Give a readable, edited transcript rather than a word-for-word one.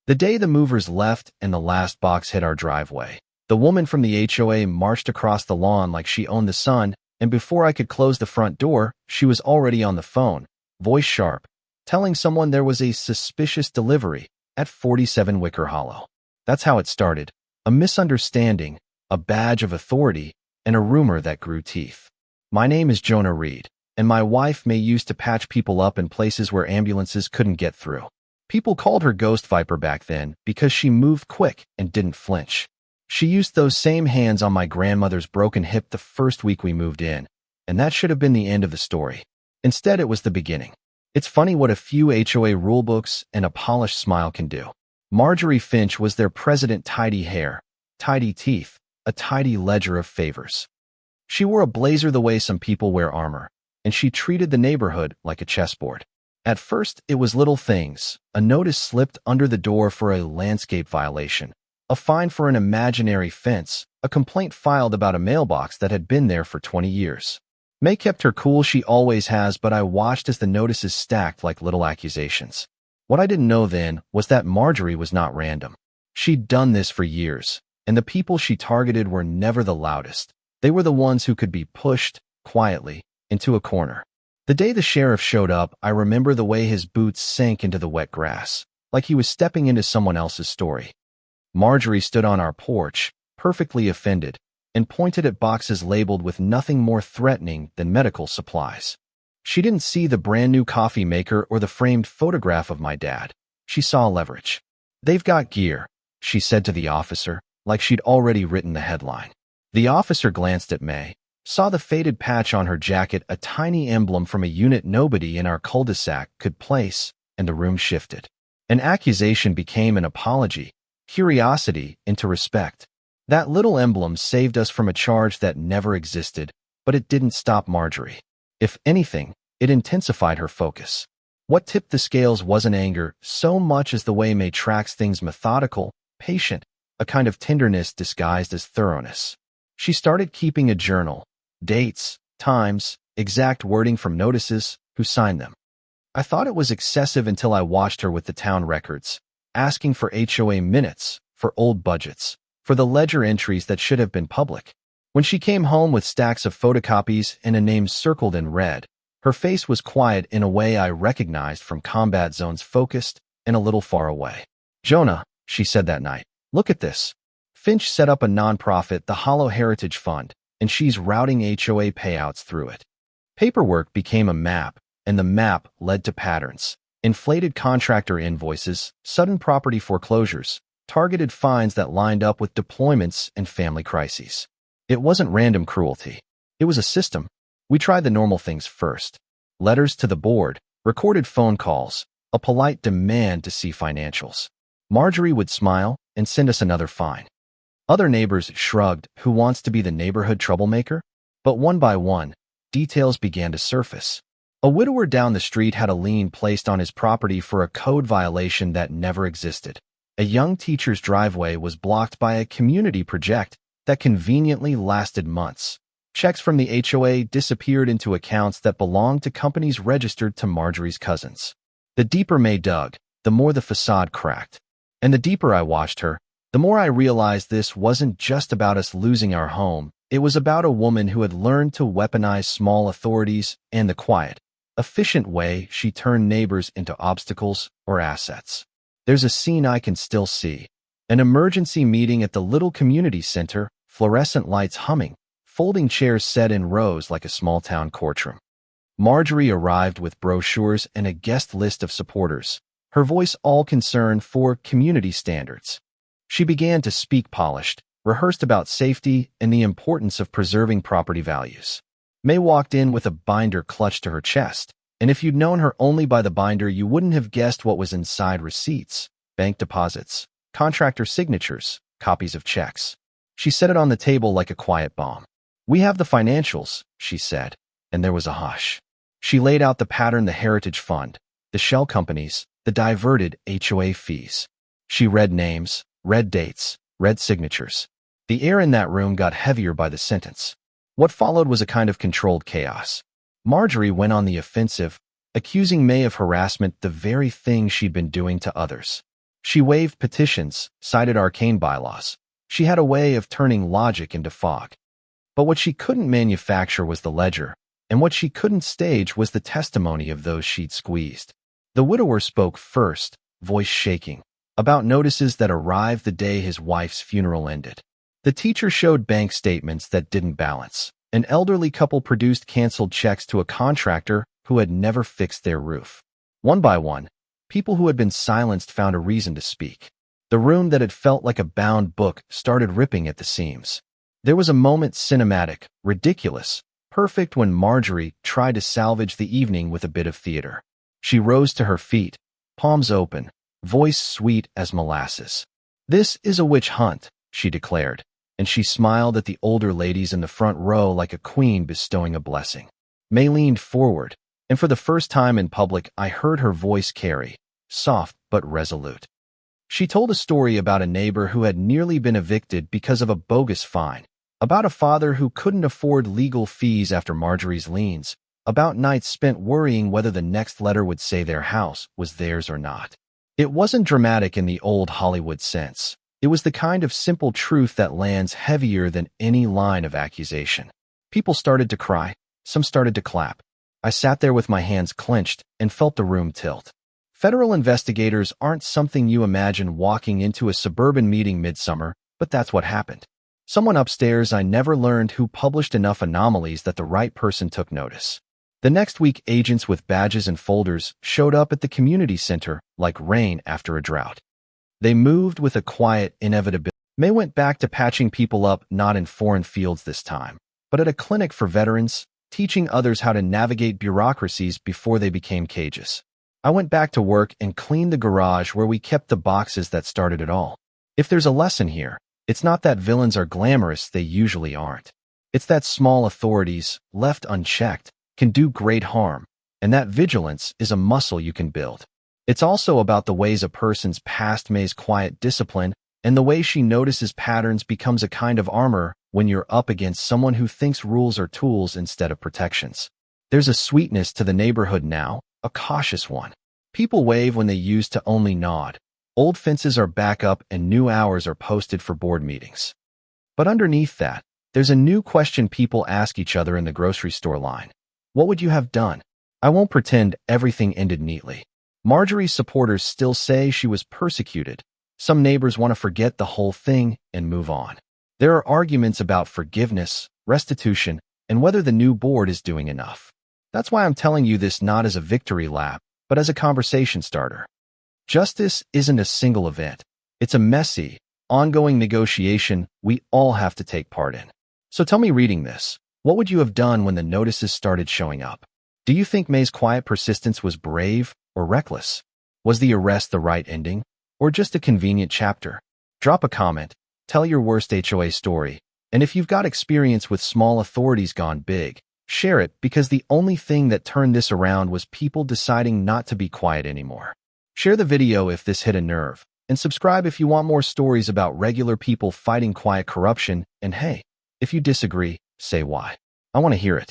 The day the movers left and the last box hit our driveway, the woman from the HOA marched across the lawn like she owned the sun, and before I could close the front door, she was already on the phone, voice sharp, telling someone there was a suspicious delivery at 47 Wicker Hollow. That's how it started. A misunderstanding, a badge of authority, and a rumor that grew teeth. My name is Jonah Reed, and my wife May used to patch people up in places where ambulances couldn't get through. People called her Ghost Viper back then because she moved quick and didn't flinch. She used those same hands on my grandmother's broken hip the first week we moved in, and that should have been the end of the story. Instead, it was the beginning. It's funny what a few HOA rulebooks and a polished smile can do. Marjorie Finch was their president. Tidy hair, tidy teeth, a tidy ledger of favors. She wore a blazer the way some people wear armor, and she treated the neighborhood like a chessboard. At first, it was little things. A notice slipped under the door for a landscape violation, a fine for an imaginary fence, a complaint filed about a mailbox that had been there for 20 years. May kept her cool, she always has, but I watched as the notices stacked like little accusations. What I didn't know then was that Marjorie was not random. She'd done this for years, and the people she targeted were never the loudest. They were the ones who could be pushed, quietly, into a corner. The day the sheriff showed up, I remember the way his boots sank into the wet grass, like he was stepping into someone else's story. Marjorie stood on our porch, perfectly offended, and pointed at boxes labeled with nothing more threatening than medical supplies. She didn't see the brand new coffee maker or the framed photograph of my dad. She saw leverage. "They've got gear," she said to the officer, like she'd already written the headline. The officer glanced at May, saw the faded patch on her jacket, a tiny emblem from a unit nobody in our cul-de-sac could place, and the room shifted. An accusation became an apology, curiosity into respect. That little emblem saved us from a charge that never existed, but it didn't stop Marjorie. If anything, it intensified her focus. What tipped the scales wasn't anger so much as the way May tracks things: methodical, patient, a kind of tenderness disguised as thoroughness. She started keeping a journal, dates, times, exact wording from notices, who signed them. I thought it was excessive until I watched her with the town records, asking for HOA minutes, for old budgets, for the ledger entries that should have been public. When she came home with stacks of photocopies and a name circled in red, her face was quiet in a way I recognized from combat zones, focused and a little far away. "Jonah," she said that night, "look at this. Finch set up a nonprofit, the Hollow Heritage Fund, and she's routing HOA payouts through it." Paperwork became a map, and the map led to patterns. Inflated contractor invoices, sudden property foreclosures, targeted fines that lined up with deployments and family crises. It wasn't random cruelty. It was a system. We tried the normal things first. Letters to the board, recorded phone calls, a polite demand to see financials. Marjorie would smile and send us another fine. Other neighbors shrugged. Who wants to be the neighborhood troublemaker? But one by one, details began to surface. A widower down the street had a lien placed on his property for a code violation that never existed. A young teacher's driveway was blocked by a community project that conveniently lasted months. Checks from the HOA disappeared into accounts that belonged to companies registered to Marjorie's cousins. The deeper May dug, the more the facade cracked. And the deeper I watched her, the more I realized this wasn't just about us losing our home. It was about a woman who had learned to weaponize small authorities and the quiet, efficient way she turned neighbors into obstacles or assets. There's a scene I can still see. An emergency meeting at the little community center, fluorescent lights humming, folding chairs set in rows like a small-town courtroom. Marjorie arrived with brochures and a guest list of supporters, her voice all concern for community standards. She began to speak polished, rehearsed about safety and the importance of preserving property values. May walked in with a binder clutched to her chest, and if you'd known her only by the binder, you wouldn't have guessed what was inside: receipts, bank deposits, contractor signatures, copies of checks. She set it on the table like a quiet bomb. "We have the financials," she said, and there was a hush. She laid out the pattern: the Heritage Fund, the shell companies, the diverted HOA fees. She read names, read dates, read signatures. The air in that room got heavier by the sentence. What followed was a kind of controlled chaos. Marjorie went on the offensive, accusing May of harassment, the very thing she'd been doing to others. She waived petitions, cited arcane bylaws. She had a way of turning logic into fog. But what she couldn't manufacture was the ledger, and what she couldn't stage was the testimony of those she'd squeezed. The widower spoke first, voice shaking, about notices that arrived the day his wife's funeral ended. The teacher showed bank statements that didn't balance. An elderly couple produced canceled checks to a contractor who had never fixed their roof. One by one, people who had been silenced found a reason to speak. The room that had felt like a bound book started ripping at the seams. There was a moment cinematic, ridiculous, perfect when Marjorie tried to salvage the evening with a bit of theater. She rose to her feet, palms open, voice sweet as molasses. "This is a witch hunt," she declared, and she smiled at the older ladies in the front row like a queen bestowing a blessing. May leaned forward, and for the first time in public I heard her voice carry, soft but resolute. She told a story about a neighbor who had nearly been evicted because of a bogus fine, about a father who couldn't afford legal fees after Marjorie's liens, about nights spent worrying whether the next letter would say their house was theirs or not. It wasn't dramatic in the old Hollywood sense. It was the kind of simple truth that lands heavier than any line of accusation. People started to cry. Some started to clap. I sat there with my hands clenched and felt the room tilt. Federal investigators aren't something you imagine walking into a suburban meeting midsummer, but that's what happened. Someone upstairs I never learned who published enough anomalies that the right person took notice. The next week, agents with badges and folders showed up at the community center like rain after a drought. They moved with a quiet inevitability. May went back to patching people up, not in foreign fields this time, but at a clinic for veterans, teaching others how to navigate bureaucracies before they became cages. I went back to work and cleaned the garage where we kept the boxes that started it all. If there's a lesson here, it's not that villains are glamorous, they usually aren't. It's that small authorities, left unchecked, can do great harm, and that vigilance is a muscle you can build. It's also about the ways a person's past May's quiet discipline and the way she notices patterns becomes a kind of armor when you're up against someone who thinks rules are tools instead of protections. There's a sweetness to the neighborhood now, a cautious one. People wave when they used to only nod. Old fences are back up and new hours are posted for board meetings. But underneath that, there's a new question people ask each other in the grocery store line. What would you have done? I won't pretend everything ended neatly. Marjorie's supporters still say she was persecuted. Some neighbors want to forget the whole thing and move on. There are arguments about forgiveness, restitution, and whether the new board is doing enough. That's why I'm telling you this not as a victory lap, but as a conversation starter. Justice isn't a single event. It's a messy, ongoing negotiation we all have to take part in. So tell me, reading this, what would you have done when the notices started showing up? Do you think May's quiet persistence was brave or reckless? Was the arrest the right ending, or just a convenient chapter? Drop a comment, tell your worst HOA story, and if you've got experience with small authorities gone big, share it, because the only thing that turned this around was people deciding not to be quiet anymore. Share the video if this hit a nerve, and subscribe if you want more stories about regular people fighting quiet corruption, and hey, if you disagree, say why. I want to hear it.